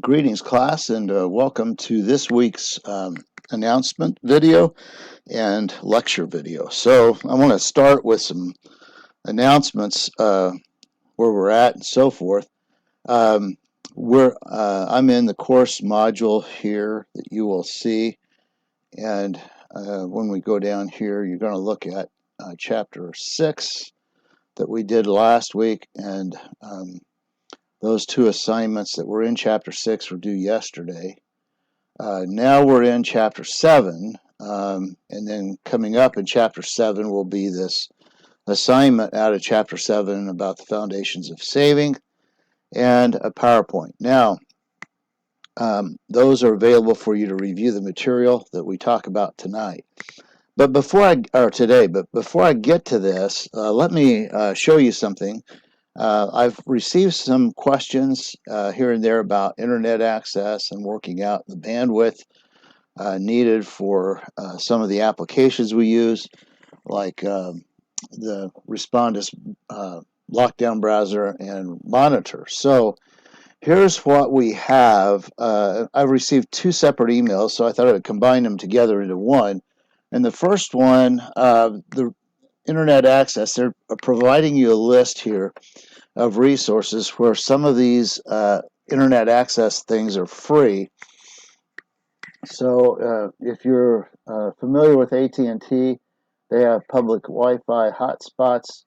Greetings, class, and welcome to this week's announcement video and lecture video. So I want to start with some announcements, where we're at and so forth. I'm in the course module here that you will see, and when we go down here, you're going to look at Chapter 6 that we did last week, and those two assignments that were in Chapter 6 were due yesterday. Now we're in Chapter 7, and then coming up in Chapter 7 will be this assignment out of Chapter 7 about the foundations of saving and a PowerPoint. Now, those are available for you to review the material that we talk about tonight. But before I get to this, let me show you something. I've received some questions here and there about internet access and working out the bandwidth needed for some of the applications we use, like the Respondus lockdown browser and monitor. So here's what we have. I've received two separate emails, so I thought I would combine them together into one. And the first one, the internet access, they're providing you a list here of resources where some of these internet access things are free. So if you're familiar with AT&T, they have public Wi-Fi hotspots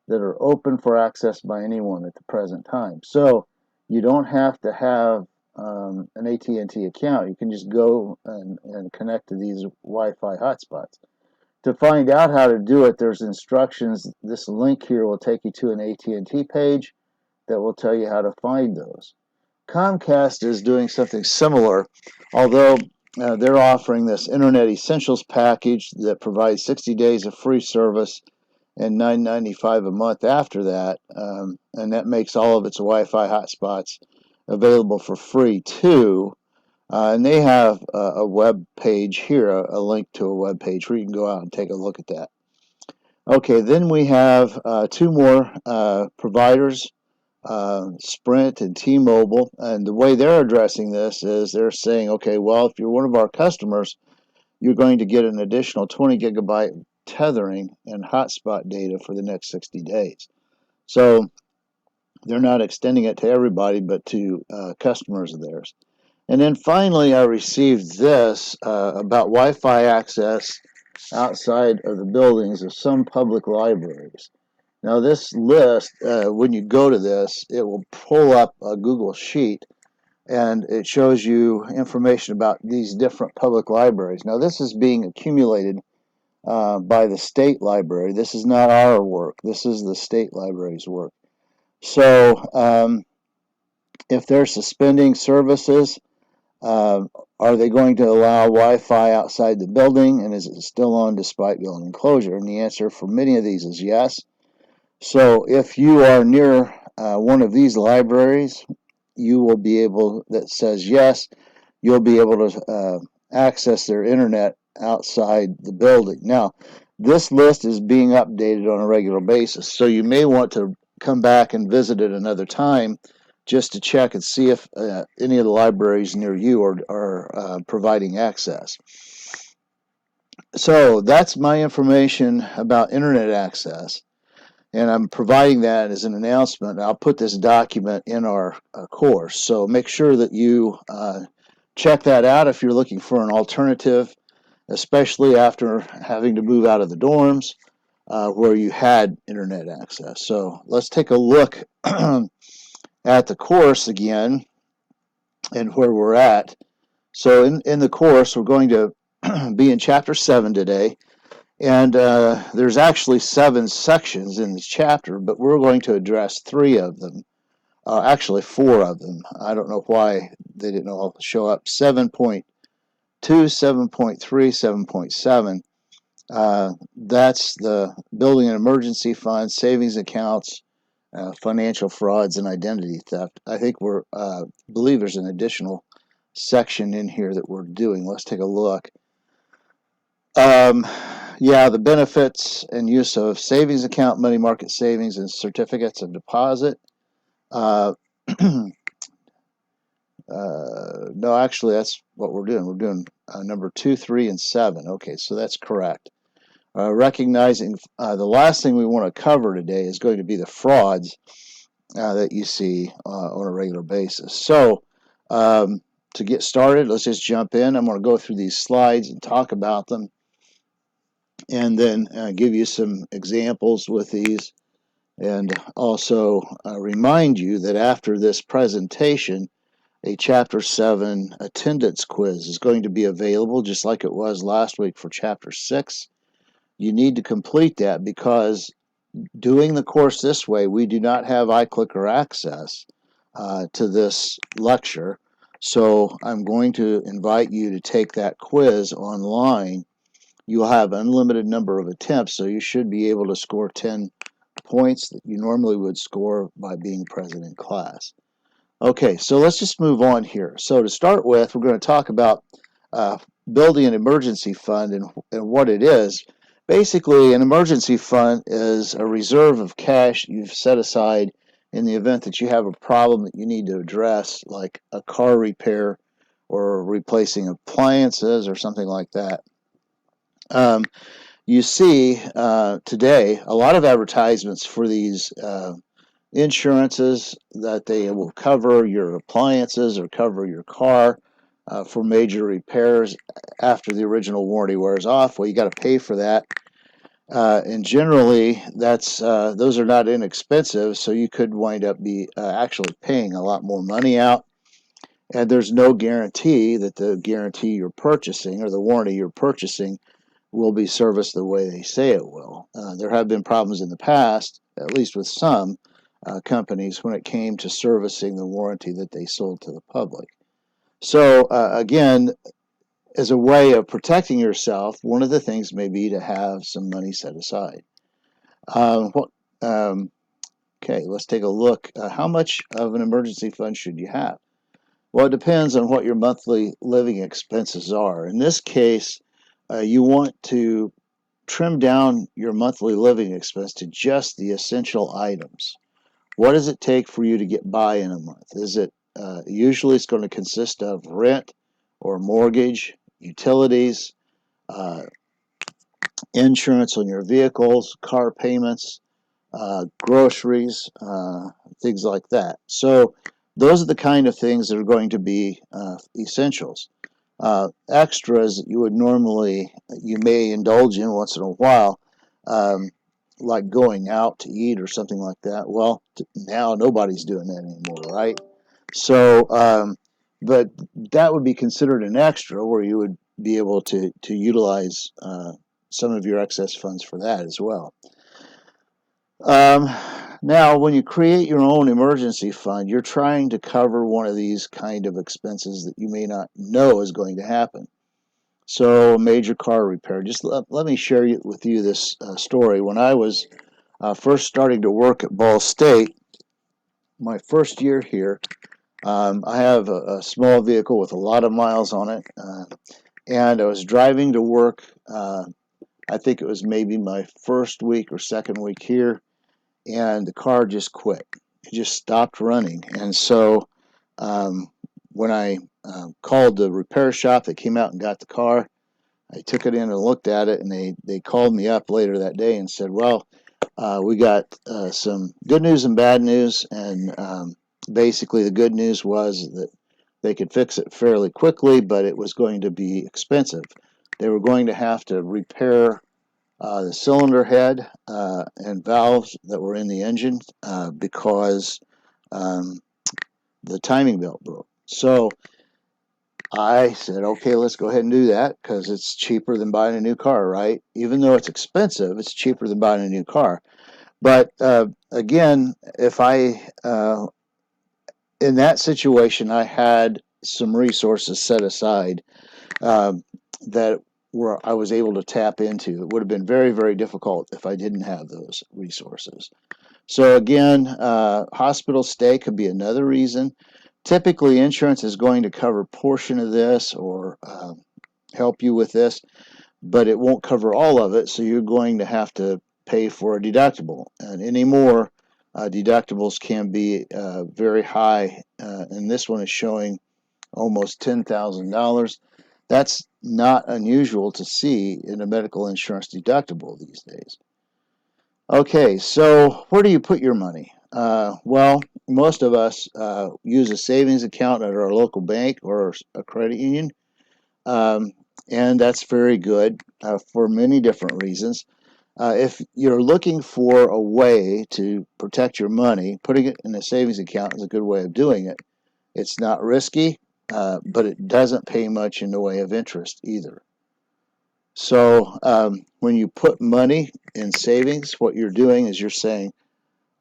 that are open for access by anyone at the present time. So you don't have to have an AT&T account. You can just go and connect to these Wi-Fi hotspots. To find out how to do it, there's instructions. This link here will take you to an AT&T page that will tell you how to find those. Comcast is doing something similar, although they're offering this Internet Essentials package that provides 60 days of free service and $9.95 a month after that, and that makes all of its Wi-Fi hotspots available for free too. And they have a web page here, a link to a web page where you can go out and take a look at that. Okay, then we have two more providers, Sprint and T-Mobile, and the way they're addressing this is they're saying, okay, well, if you're one of our customers, you're going to get an additional 20 gigabyte tethering and hotspot data for the next 60 days. So they're not extending it to everybody, but to customers of theirs. And then finally, I received this about Wi-Fi access outside of the buildings of some public libraries. Now, this list, when you go to this, it will pull up a Google Sheet, and it shows you information about these different public libraries. Now, this is being accumulated by the state library. This is not our work. This is the state library's work. So, if they're suspending services, are they going to allow Wi-Fi outside the building, and is it still on despite building closure? And the answer for many of these is yes. So if you are near one of these libraries, you will be able, that says yes, you'll be able to access their internet outside the building. Now, this list is being updated on a regular basis, so you may want to come back and visit it another time just to check and see if any of the libraries near you are providing access. So that's my information about internet access, and I'm providing that as an announcement. I'll put this document in our course, so make sure that you check that out if you're looking for an alternative, especially after having to move out of the dorms where you had internet access. So let's take a look at the course again and where we're at. So in the course, we're going to be in Chapter 7 today. And there's actually 7 sections in this chapter, but we're going to address 3 of them. Actually, 4 of them. I don't know why they didn't all show up. 7.2, 7.3, 7.7. That's the building an emergency fund, savings accounts, financial frauds, and identity theft. I think believe there's an additional section in here that we're doing. Let's take a look. Yeah, the benefits and use of savings account, money market savings, and certificates of deposit. No, actually, that's what we're doing. We're doing number 2, 3, and 7. Okay, so that's correct. Recognizing the last thing we want to cover today is going to be the frauds that you see on a regular basis. So, to get started, let's just jump in. I'm going to go through these slides and talk about them, and then give you some examples with these, and also remind you that after this presentation, a Chapter 7 attendance quiz is going to be available, just like it was last week for Chapter 6. You need to complete that because doing the course this way, we do not have iClicker access to this lecture. So I'm going to invite you to take that quiz online. You'll have an unlimited number of attempts, so you should be able to score 10 points that you normally would score by being present in class. Okay, so let's just move on here. So to start with, we're going to talk about building an emergency fund and what it is. Basically, an emergency fund is a reserve of cash you've set aside in the event that you have a problem that you need to address, like a car repair or replacing appliances or something like that. You see today a lot of advertisements for these insurances that they will cover your appliances or cover your car for major repairs after the original warranty wears off. Well, you got to pay for that. And generally, those are not inexpensive, so you could wind up actually paying a lot more money out. And there's no guarantee that the guarantee you're purchasing or the warranty you're purchasing will be serviced the way they say it will. There have been problems in the past, at least with some companies, when it came to servicing the warranty that they sold to the public. So again, as a way of protecting yourself, one of the things may be to have some money set aside. Okay, let's take a look. How much of an emergency fund should you have? Well, it depends on what your monthly living expenses are. In this case, you want to trim down your monthly living expense to just the essential items. What does it take for you to get by in a month? Is it usually it's going to consist of rent or mortgage, utilities, uh, insurance on your vehicles, car payments, groceries, things like that. So those are the kind of things that are going to be essentials. Extras that you may indulge in once in a while, like going out to eat or something like that. Well, now nobody's doing that anymore, right? So, but that would be considered an extra where you would be able to utilize some of your excess funds for that as well. Now, when you create your own emergency fund, you're trying to cover one of these kind of expenses that you may not know is going to happen. So, a major car repair. Just let me share with you this story. When I was first starting to work at Ball State, my first year here, I have a small vehicle with a lot of miles on it, and I was driving to work. I think it was maybe my first week or second week here, and the car just quit. It just stopped running. And so when I called the repair shop, they came out and got the car. I took it in and looked at it, and they called me up later that day and said, well, we got some good news and bad news. And basically the good news was that they could fix it fairly quickly, but it was going to be expensive. They were going to have to repair the cylinder head and valves that were in the engine because the timing belt broke. So I said, okay, let's go ahead and do that because it's cheaper than buying a new car, right? Even though it's expensive, it's cheaper than buying a new car. But again, if in that situation, I had some resources set aside that I was able to tap into. It would have been very, very difficult if I didn't have those resources. So again, hospital stay could be another reason. Typically, insurance is going to cover a portion of this or help you with this, but it won't cover all of it, so you're going to have to pay for a deductible. And anymore, deductibles can be very high, and this one is showing almost $10,000. That's not unusual to see in a medical insurance deductible these days. Okay, so where do you put your money? Well, most of us use a savings account at our local bank or a credit union, um, and that's very good for many different reasons. If you're looking for a way to protect your money, putting it in a savings account is a good way of doing it. It's not risky, but it doesn't pay much in the way of interest either. So when you put money in savings, what you're doing is you're saying,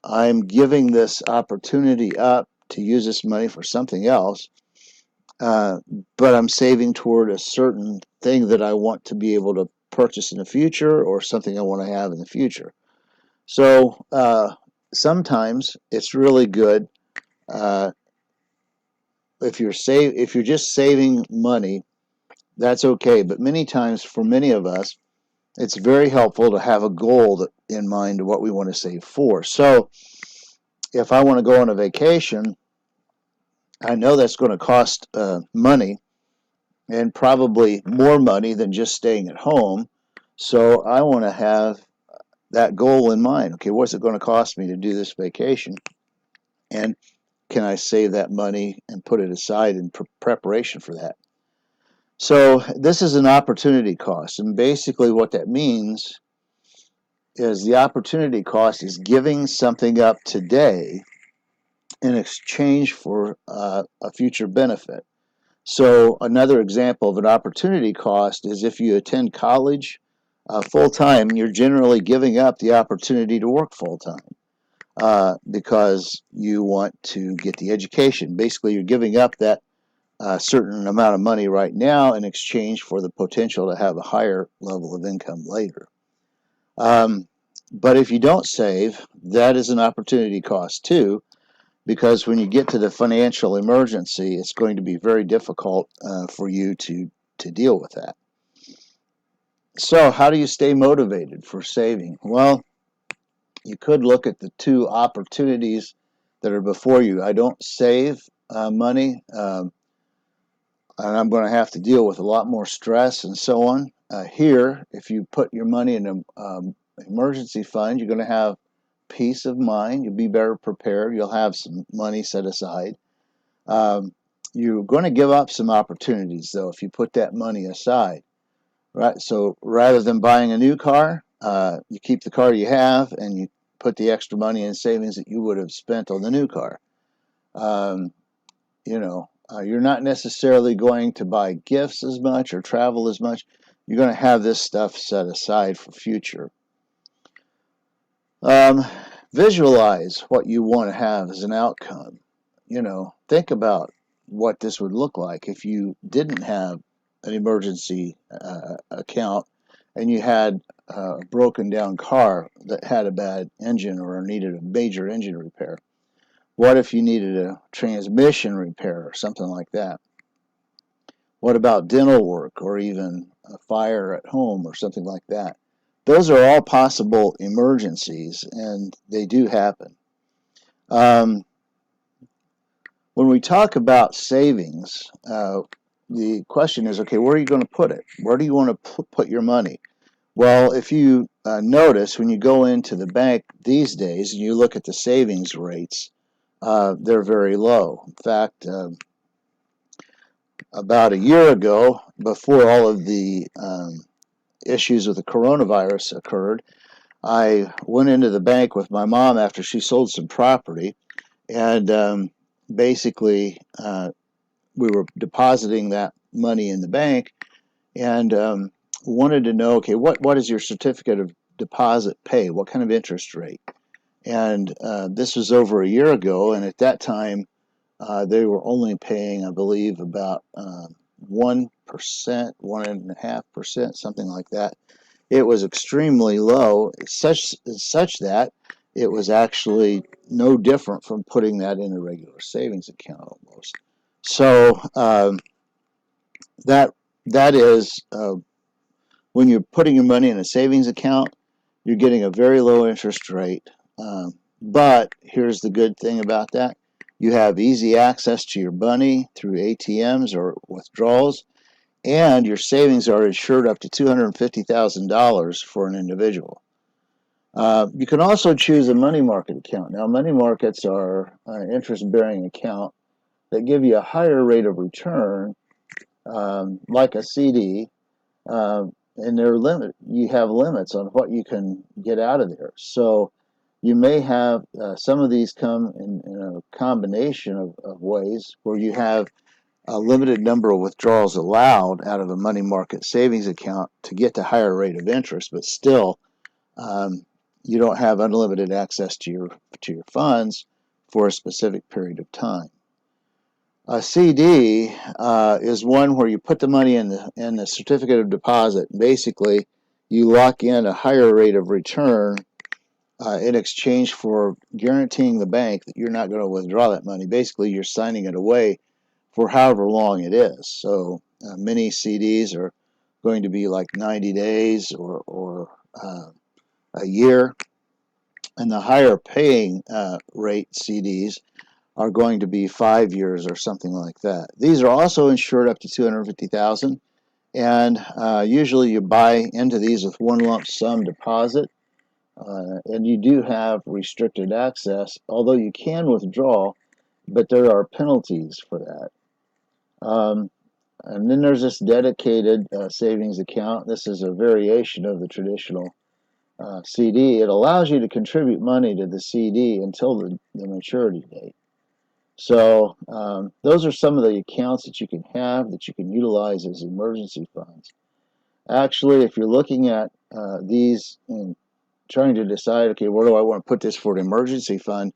I'm giving this opportunity up to use this money for something else, uh, but I'm saving toward a certain thing that I want to be able to purchase in the future or something I want to have in the future. So sometimes it's really good uh, if you're just saving money, that's okay. But many times, for many of us, it's very helpful to have a goal in mind of what we want to save for. So if I want to go on a vacation, I know that's going to cost money and probably more money than just staying at home. So I want to have that goal in mind. Okay, what's it going to cost me to do this vacation? And can I save that money and put it aside in preparation for that? So this is an opportunity cost. And basically what that means is the opportunity cost is giving something up today in exchange for a future benefit. So another example of an opportunity cost is if you attend college full time, you're generally giving up the opportunity to work full time because you want to get the education. Basically, you're giving up that certain amount of money right now in exchange for the potential to have a higher level of income later. Um, but if you don't save, that is an opportunity cost too, because when you get to the financial emergency, it's going to be very difficult for you to deal with that. So, how do you stay motivated for saving? Well, you could look at the two opportunities that are before you. I don't save money, and I'm going to have to deal with a lot more stress and so on. Here, if you put your money in an emergency fund, you're going to have peace of mind. You'll be better prepared. You'll have some money set aside. Um, you're going to give up some opportunities, though, if you put that money aside. Right. So rather than buying a new car, you keep the car you have, and you put the extra money in savings that you would have spent on the new car. Um, you're not necessarily going to buy gifts as much or travel as much. You're going to have this stuff set aside for future. Um, Visualize what you want to have as an outcome. Think about what this would look like if you didn't have an emergency account and you had a broken down car that had a bad engine or needed a major engine repair. What if you needed a transmission repair or something like that? What about dental work or even a fire at home or something like that? Those are all possible emergencies, and they do happen. Um, when we talk about savings, the question is, okay, where are you going to put it? Where do you want to put your money? Well, if you notice when you go into the bank these days and you look at the savings rates, they're very low. In fact, about a year ago, before all of the issues with the coronavirus occurred, I went into the bank with my mom after she sold some property, and basically we were depositing that money in the bank, and wanted to know, okay, what is your certificate of deposit pay? What kind of interest rate? And this was over a year ago, and at that time they were only paying, I believe, about 1%, 1.5%, something like that. It was extremely low, such that it was actually no different from putting that in a regular savings account almost. So that is when you're putting your money in a savings account, you're getting a very low interest rate. But here's the good thing about that: You have easy access to your money through ATMs or withdrawals, and your savings are insured up to $250,000 for an individual. You can also choose a money market account. Now, money markets are an interest-bearing account that give you a higher rate of return, like a CD, and you have limits on what you can get out of there. So you may have some of these come in a combination of ways where you have a limited number of withdrawals allowed out of a money market savings account to get the higher rate of interest, but still you don't have unlimited access to your funds for a specific period of time. A CD is one where you put the money in the certificate of deposit. Basically, you lock in a higher rate of return in exchange for guaranteeing the bank that you're not going to withdraw that money. Basically, you're signing it away for however long it is. So many CDs are going to be like 90 days or a year, and the higher paying rate CDs are going to be 5 years or something like that. These are also insured up to $250,000, and usually you buy into these with one lump sum deposit, and you do have restricted access, although you can withdraw, but there are penalties for that. And then there's this dedicated savings account. This is a variation of the traditional CD. It allows you to contribute money to the CD until the maturity date. So those are some of the accounts that you can have that you can utilize as emergency funds. Actually, if you're looking at these and trying to decide, okay, where do I want to put this for an emergency fund?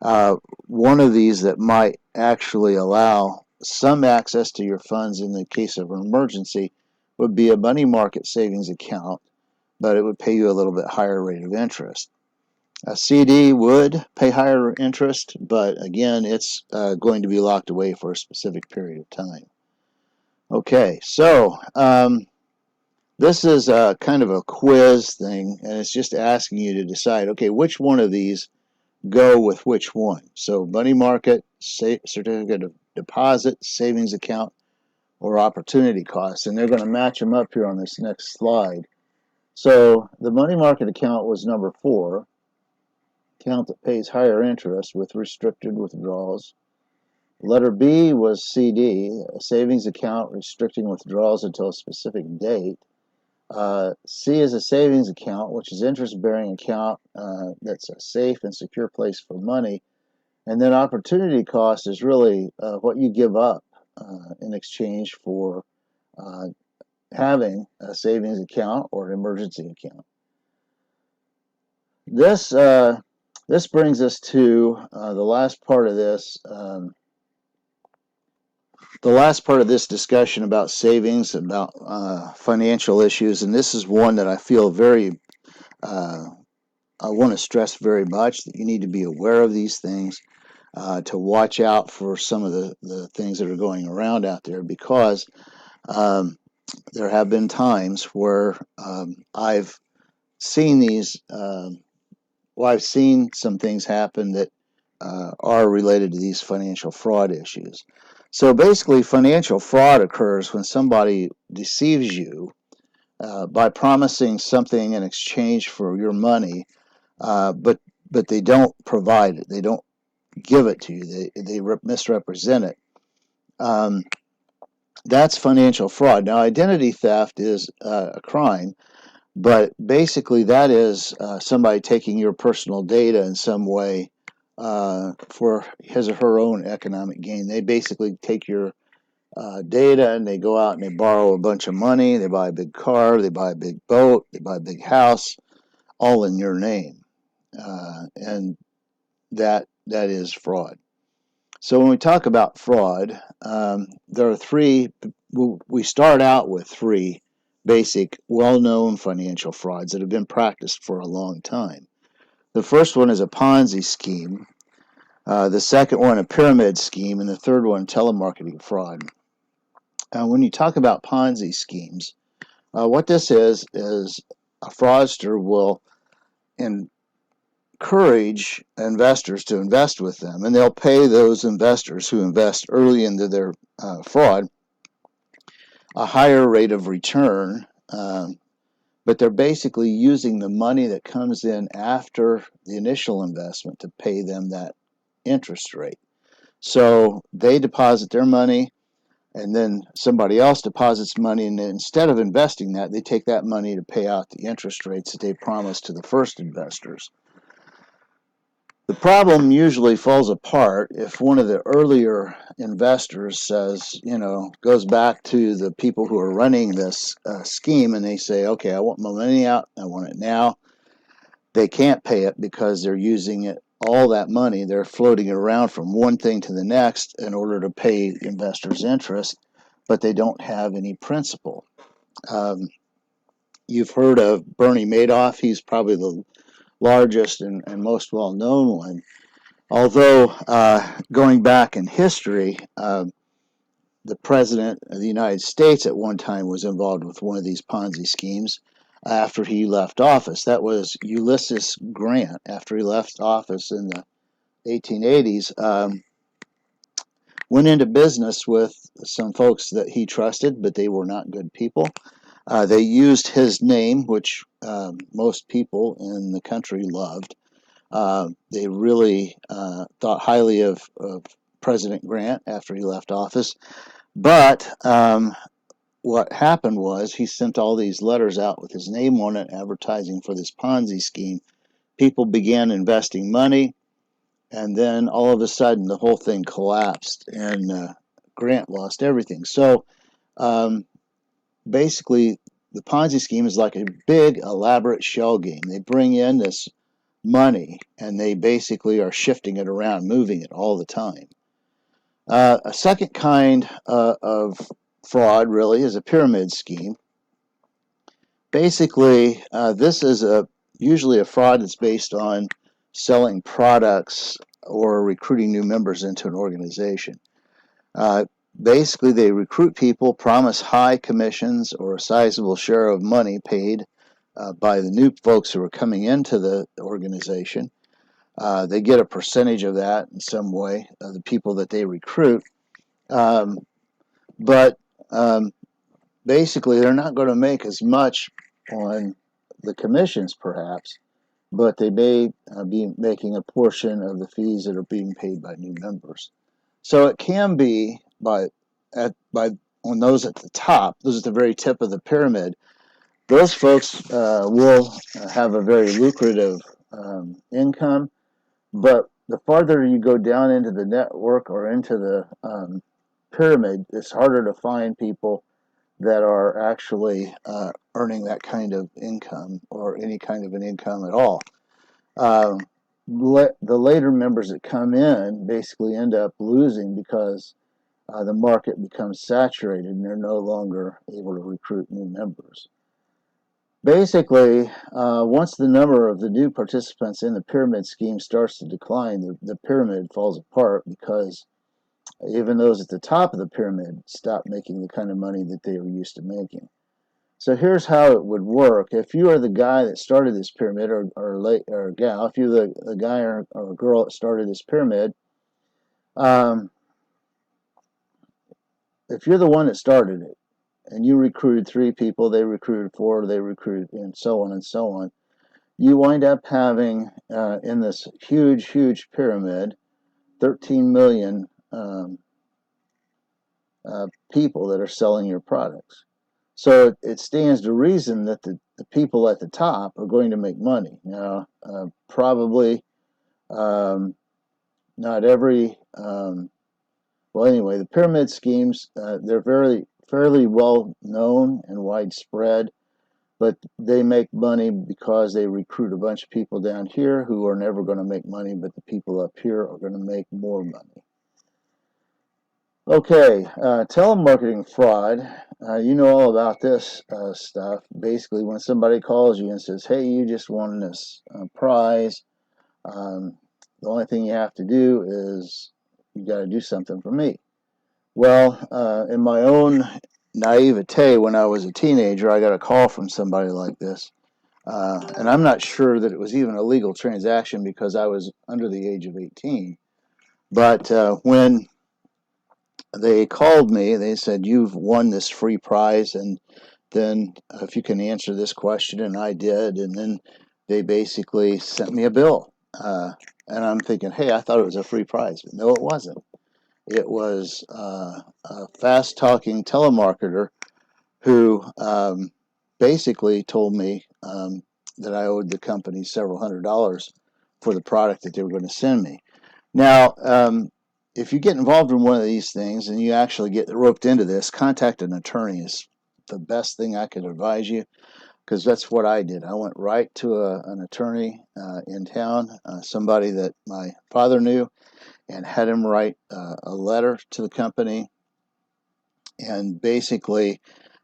One of these that might actually allow some access to your funds in the case of an emergency would be a money market savings account, but it would pay you a little bit higher rate of interest. A CD would pay higher interest, but again, it's going to be locked away for a specific period of time. Okay, so this is kind of a quiz thing, and it's just asking you to decide, okay, which one of these go with which one. So money market, certificate of deposit, savings account, or opportunity costs, and they're going to match them up here on this next slide. So the money market account was number 4, account that pays higher interest with restricted withdrawals. Letter B was CD, a savings account restricting withdrawals until a specific date. C is a savings account, which is interest-bearing account that's a safe and secure place for money. And then opportunity cost is really what you give up in exchange for having a savings account or an emergency account. This brings us to the last part of this. The last part of this discussion about savings, about financial issues, and this is one that I feel I want to stress very much, that you need to be aware of these things, to watch out for some of the things that are going around out there, because there have been times where I've seen I've seen some things happen that are related to these financial fraud issues. So basically, financial fraud occurs when somebody deceives you by promising something in exchange for your money, but they don't provide it. They don't give it to you. They misrepresent it. That's financial fraud. Now, identity theft is a crime, but basically that is somebody taking your personal data in some way for his or her own economic gain. They basically take your data and they go out and they borrow a bunch of money. They buy a big car, they buy a big boat, they buy a big house, all in your name, and that is fraud. So when we talk about fraud, there are three. We start out with 3 basic, well-known financial frauds that have been practiced for a long time. The first one is a Ponzi scheme. The second one, a pyramid scheme, and the third one, telemarketing fraud. When you talk about Ponzi schemes, what this is a fraudster will encourage investors to invest with them, and they'll pay those investors who invest early into their fraud a higher rate of return, but they're basically using the money that comes in after the initial investment to pay them that interest rate. So they deposit their money, and then somebody else deposits money, and instead of investing that, they take that money to pay out the interest rates that they promised to the first investors. The problem usually falls apart if one of the earlier investors says, goes back to the people who are running this scheme, and they say, okay, I want my money out, I want it now. They can't pay it because they're using it, all that money, they're floating it around from one thing to the next in order to pay investors' interest, but they don't have any principal. You've heard of Bernie Madoff. He's probably the largest and most well-known one. Although, going back in history, the President of the United States at one time was involved with one of these Ponzi schemes after he left office. That was Ulysses Grant. After he left office in the 1880s, went into business with some folks that he trusted, but they were not good people. They used his name, which most people in the country loved. They really thought highly of President Grant after he left office. But what happened was he sent all these letters out with his name on it, advertising for this Ponzi scheme. People began investing money, and then all of a sudden the whole thing collapsed, and Grant lost everything. So basically, the Ponzi scheme is like a big, elaborate shell game. They bring in this money, and they basically are shifting it around, moving it all the time. A second kind of fraud really is a pyramid scheme. Basically, this is usually a fraud that's based on selling products or recruiting new members into an organization. Basically, they recruit people, promise high commissions or a sizable share of money paid by the new folks who are coming into the organization. They get a percentage of that in some way, the people that they recruit. But basically, they're not going to make as much on the commissions, perhaps, but they may be making a portion of the fees that are being paid by new members. So it can be on those at the top, those at the very tip of the pyramid. Those folks will have a very lucrative income, but the farther you go down into the network or into the pyramid, it's harder to find people that are actually earning that kind of income or any kind of an income at all. The later members that come in basically end up losing because the market becomes saturated and they're no longer able to recruit new members. Basically, once the number of the new participants in the pyramid scheme starts to decline, the pyramid falls apart because even those at the top of the pyramid stop making the kind of money that they were used to making. So here's how it would work. If you are the guy that started this pyramid, or gal, if you're the guy or girl that started this pyramid, if you're the one that started it, and you recruited 3 people, they recruited 4, they recruited, and so on and so on, you wind up having, in this huge, huge pyramid, 13 million people that are selling your products. So it stands to reason that the people at the top are going to make money. Now, probably not every, well, anyway, the pyramid schemes, they're fairly well known and widespread, but they make money because they recruit a bunch of people down here who are never going to make money, but the people up here are going to make more money. Okay, telemarketing fraud. You know all about this stuff. Basically, when somebody calls you and says, hey, you just won this prize, the only thing you have to do is you got to do something for me. Well, in my own naivete, when I was a teenager, I got a call from somebody like this. And I'm not sure that it was even a legal transaction because I was under the age of 18. But when they called me, they said, "You've won this free prize, and then if you can answer this question," and I did, and then they basically sent me a bill. And I'm thinking, hey, I thought it was a free prize, but no, it wasn't. It was a fast-talking telemarketer who basically told me that I owed the company several $100s for the product that they were going to send me. Now, if you get involved in one of these things and you actually get roped into this, contact an attorney is the best thing I could advise you, because that's what I did. I went right to an attorney in town, somebody that my father knew, and had him write a letter to the company. And basically,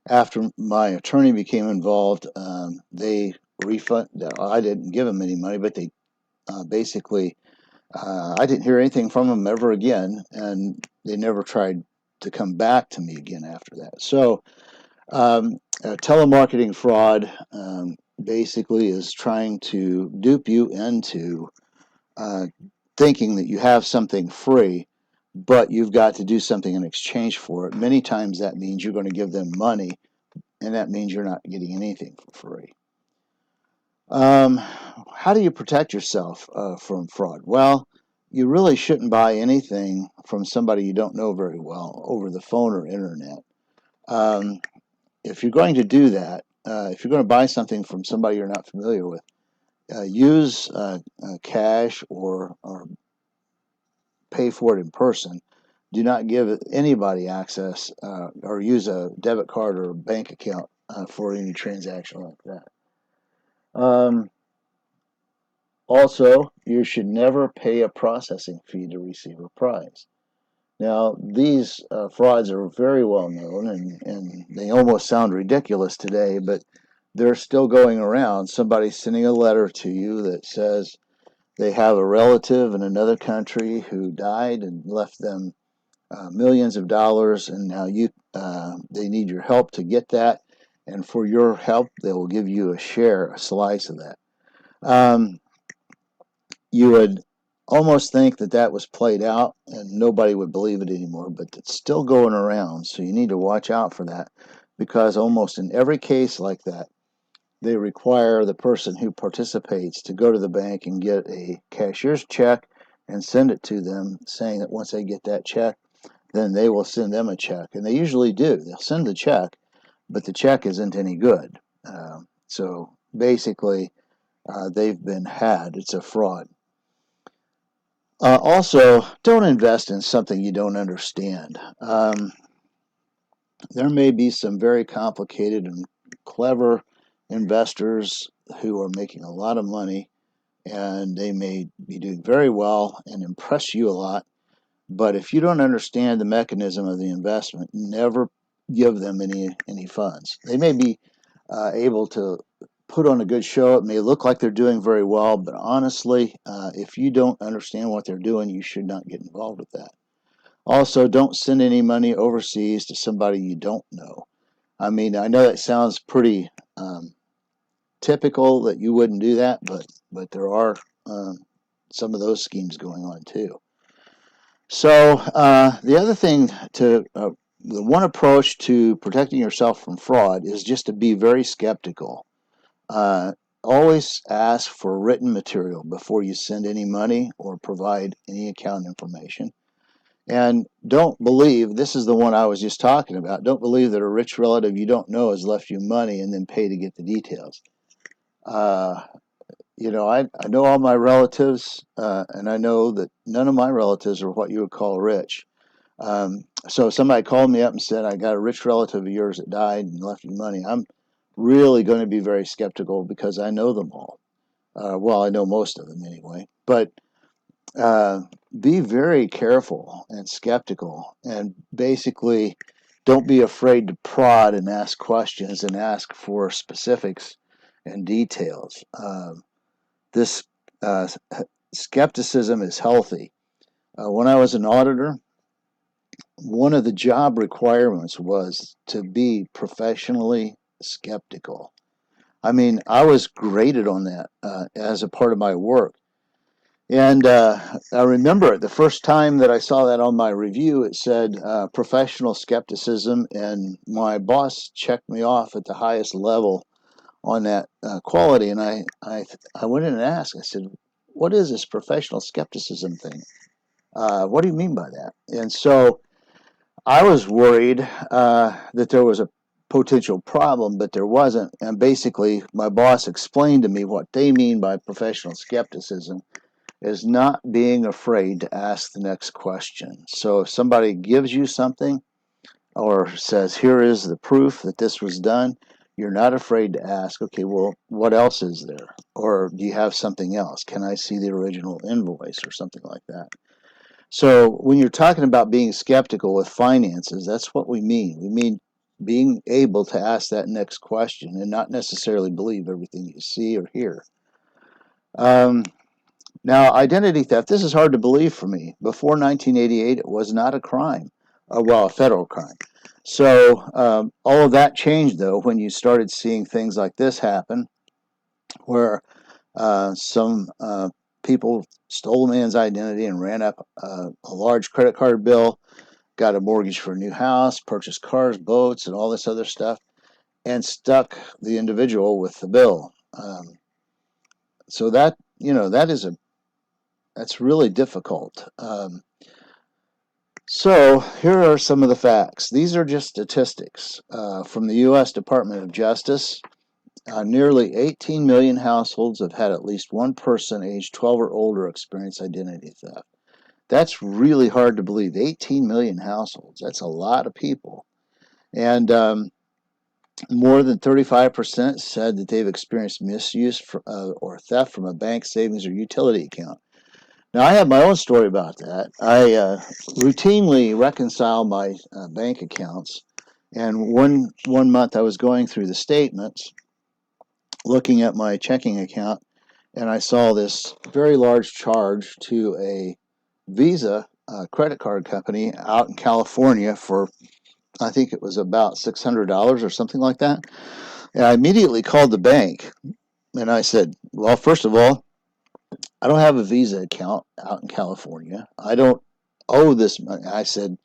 after my attorney became involved, they refund. I didn't give them any money, but they basically, I didn't hear anything from them ever again, and they never tried to come back to me again after that. So, telemarketing fraud basically is trying to dupe you into uh, thinking that you have something free, but you've got to do something in exchange for it. Many times that means you're going to give them money, and that means you're not getting anything for free. How do you protect yourself from fraud? Well, you really shouldn't buy anything from somebody you don't know very well over the phone or internet. Um, if you're going to do that, if you're going to buy something from somebody you're not familiar with, use cash or pay for it in person. Do not give anybody access or use a debit card or a bank account for any transaction like that. Um, Also, you should never pay a processing fee to receive a prize. Now, these frauds are very well known and they almost sound ridiculous today, but they're still going around. Somebody sending a letter to you that says they have a relative in another country who died and left them millions of dollars, and now they need your help to get that. And for your help, they will give you a share, a slice of that. Um, you would almost think that that was played out and nobody would believe it anymore, but it's still going around. So you need to watch out for that, because almost in every case like that, they require the person who participates to go to the bank and get a cashier's check and send it to them, saying that once they get that check, then they will send them a check. And they usually do. They'll send the check, but the check isn't any good. So basically, they've been had. It's a fraud. Also, don't invest in something you don't understand. There may be some very complicated and clever investors who are making a lot of money, and they may be doing very well and impress you a lot. But if you don't understand the mechanism of the investment, never give them any funds. They may be able to put on a good show. It may look like they're doing very well, but honestly, if you don't understand what they're doing, you should not get involved with that. Also, don't send any money overseas to somebody you don't know. I mean, I know that sounds pretty typical that you wouldn't do that, but there are some of those schemes going on too. So the other thing the one approach to protecting yourself from fraud is just to be very skeptical. Uh, Always ask for written material before you send any money or provide any account information. And don't believe, this is the one I was just talking about, don't believe that a rich relative you don't know has left you money and then pay to get the details. Uh, I know all my relatives, and I know that none of my relatives are what you would call rich. So if somebody called me up and said, I got a rich relative of yours that died and left you money, I'm really going to be very skeptical because I know them all. Well, I know most of them anyway. But uh, be very careful and skeptical, and basically don't be afraid to prod and ask questions and ask for specifics and details. This uh, skepticism is healthy. When I was an auditor, one of the job requirements was to be professionally skeptical. I mean, I was graded on that as a part of my work. And I remember the first time that I saw that on my review, it said professional skepticism, and my boss checked me off at the highest level on that quality. And I went in and asked, I said, what is this professional skepticism thing? What do you mean by that? And so I was worried that there was a potential problem, but there wasn't. And basically, my boss explained to me what they mean by professional skepticism is not being afraid to ask the next question. So if somebody gives you something or says, here is the proof that this was done, you're not afraid to ask, okay, well, what else is there? Or do you have something else? Can I see the original invoice or something like that? So when you're talking about being skeptical with finances, that's what we mean. We mean being able to ask that next question and not necessarily believe everything you see or hear. Now, identity theft, this is hard to believe for me. Before 1988, it was not a crime, well, a federal crime. So all of that changed, though, when you started seeing things like this happen, where some people stole a man's identity and ran up a large credit card bill, got a mortgage for a new house, purchased cars, boats, and all this other stuff, and stuck the individual with the bill. So that, that's really difficult. So here are some of the facts. These are just statistics from the U.S. Department of Justice. Nearly 18 million households have had at least one person aged 12 or older experience identity theft. That's really hard to believe. 18 million households. That's a lot of people. And more than 35% said that they've experienced misuse or theft from a bank, savings, or utility account. Now, I have my own story about that. I routinely reconcile my bank accounts, and one month I was going through the statements, looking at my checking account, and I saw this very large charge to a Visa credit card company out in California for, I think it was about $600 or something like that. And I immediately called the bank, and I said, well, first of all, I don't have a Visa account out in California. I don't owe this money. I said,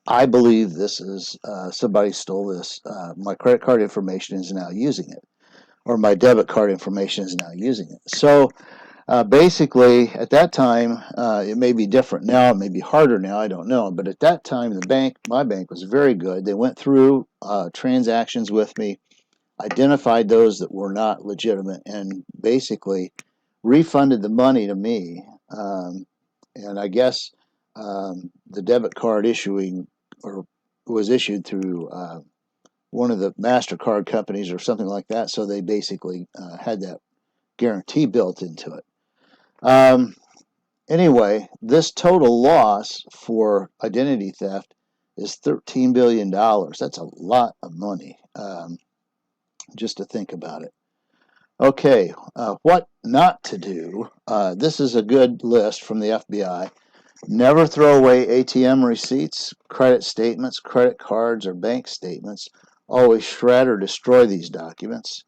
I believe this is somebody stole this. My credit card information is now using it, or my debit card information is now using it. So basically, at that time, it may be different now. It may be harder now. I don't know. But at that time, my bank was very good. They went through transactions with me, identified those that were not legitimate, and basically refunded the money to me. And I guess the debit card issuing or was issued through one of the MasterCard companies or something like that. So they basically had that guarantee built into it. Anyway, this total loss for identity theft is $13 billion. That's a lot of money, just to think about it. Okay, what not to do. This is a good list from the FBI. Never throw away ATM receipts, credit statements, credit cards, or bank statements. Always shred or destroy these documents.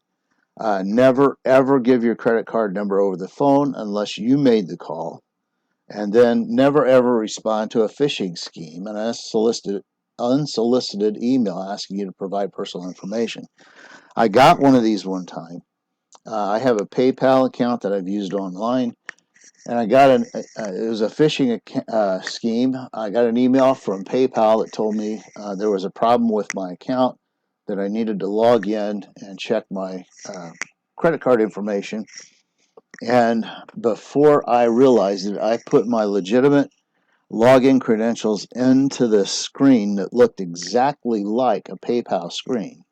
Never, ever give your credit card number over the phone unless you made the call. And then never, ever respond to a phishing scheme, an unsolicited email asking you to provide personal information. I got one of these one time. I have a PayPal account that I've used online, and I got it was a phishing scheme. I got an email from PayPal that told me there was a problem with my account, that I needed to log in and check my credit card information. And before I realized it, I put my legitimate login credentials into the screen that looked exactly like a PayPal screen.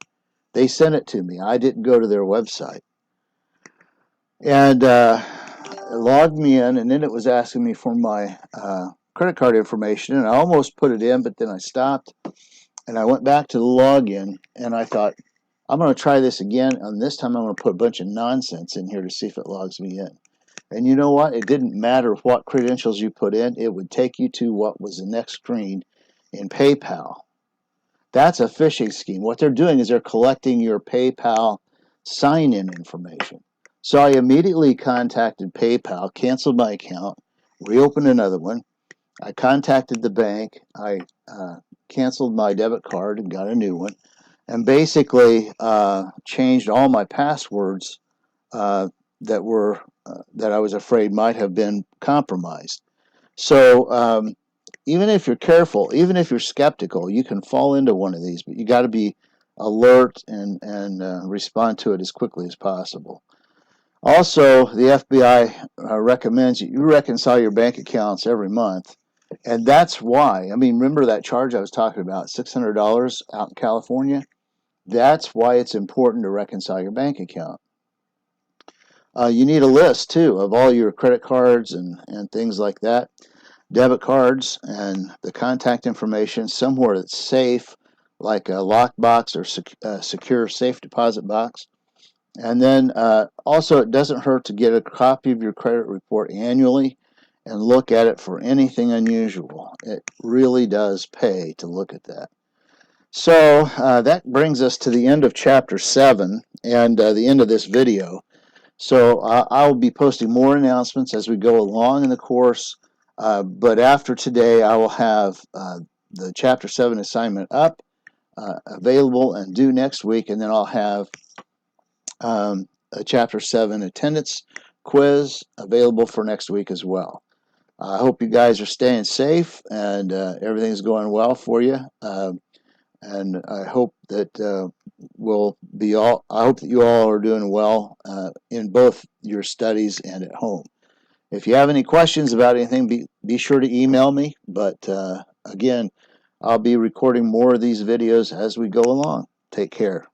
They sent it to me. I didn't go to their website. And it logged me in, and then it was asking me for my credit card information, and I almost put it in, but then I stopped, and I went back to the login, and I thought, I'm going to try this again, and this time I'm going to put a bunch of nonsense in here to see if it logs me in. And you know what? It didn't matter what credentials you put in. It would take you to what was the next screen in PayPal. That's a phishing scheme. What they're doing is they're collecting your PayPal sign-in information. So I immediately contacted PayPal, canceled my account, reopened another one. I contacted the bank. I canceled my debit card and got a new one, and basically changed all my passwords that I was afraid might have been compromised. So even if you're careful, even if you're skeptical, you can fall into one of these, but you got to be alert and respond to it as quickly as possible. Also, the FBI recommends you reconcile your bank accounts every month. And that's why, I mean, remember that charge I was talking about, $600 out in California? That's why it's important to reconcile your bank account. You need a list, too, of all your credit cards and things like that, debit cards, and the contact information somewhere that's safe, like a lockbox or secure safe deposit box. And then also, it doesn't hurt to get a copy of your credit report annually and look at it for anything unusual. It really does pay to look at that. So that brings us to the end of Chapter 7 and the end of this video. So I'll be posting more announcements as we go along in the course, but after today I will have the Chapter 7 assignment up, available and due next week, and then I'll have a Chapter 7 attendance quiz available for next week as well. I hope you guys are staying safe and everything's going well for you. And I hope that I hope that you all are doing well in both your studies and at home. If you have any questions about anything, be sure to email me. But again, I'll be recording more of these videos as we go along. Take care.